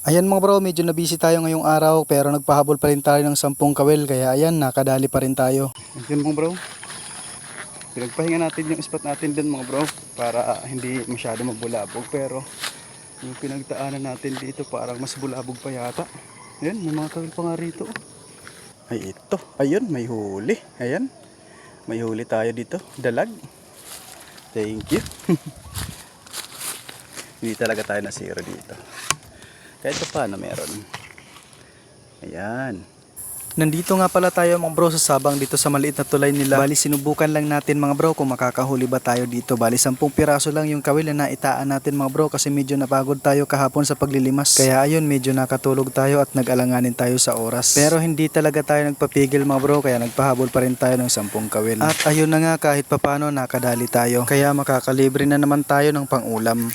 Ayan mga bro, medyo na busy tayo ngayong araw pero nagpahabol pa rin tayo ng 10 kawil kaya ayan, nakadali pa rin tayo. Ayan mga bro, pinagpahinga natin yung spot natin dun mga bro para hindi masyado magbulabog, pero yung pinagdaanan natin dito parang mas bulabog pa yata. Ayan, may mga kawil pa nga rito. Ay ito, ayun, may huli. Ayan, may huli tayo dito, dalag. Thank you. Hindi talaga tayo nasira dito. Kahit pa paano meron. Ayan. Nandito nga pala tayo mga bro sa Sabang dito sa maliit na tulay nila. Bali sinubukan lang natin mga bro kung makakahuli ba tayo dito. Bali 10 piraso lang yung kawil na naitaan natin mga bro kasi medyo napagod tayo kahapon sa paglilimas. Kaya ayun, medyo nakatulog tayo at nag-alanganin tayo sa oras. Pero hindi talaga tayo nagpapigil mga bro kaya nagpahabol pa rin tayo ng 10 kawil. At ayun na nga, kahit papano nakadali tayo. Kaya makakalibre na naman tayo ng pang-ulam.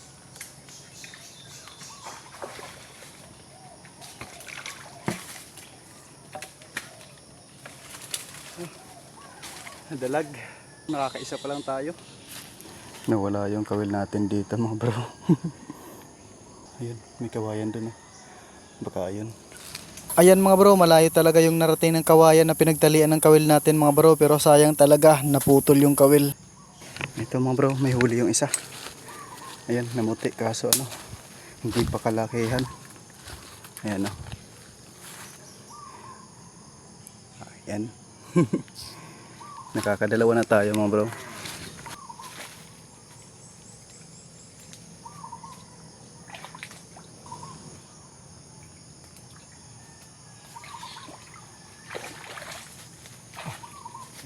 Dalag, nakakaisa pa lang tayo. Nawala yung kawil natin dito mga bro. Ayun, may kawayan dun. Baka ayun. Ayan mga bro, malayo talaga yung narating ng kawayan na pinagtalian ng kawil natin mga bro, pero sayang talaga, naputol yung kawil. Ito mga bro, may huli yung isa. Ayan, namuti kaso ano, hindi pa kalakihan. Ayan o. Ayan. Nakakadalawa na tayo mga bro.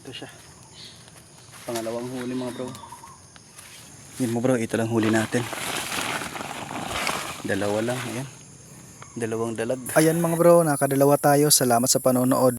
Ito siya. Pangalawang huli mga bro. Yun mo bro, ito lang huli natin. Dalawa lang, ayan. Dalawang dalag. Ayan mga bro, nakadalawa tayo. Salamat sa panonood.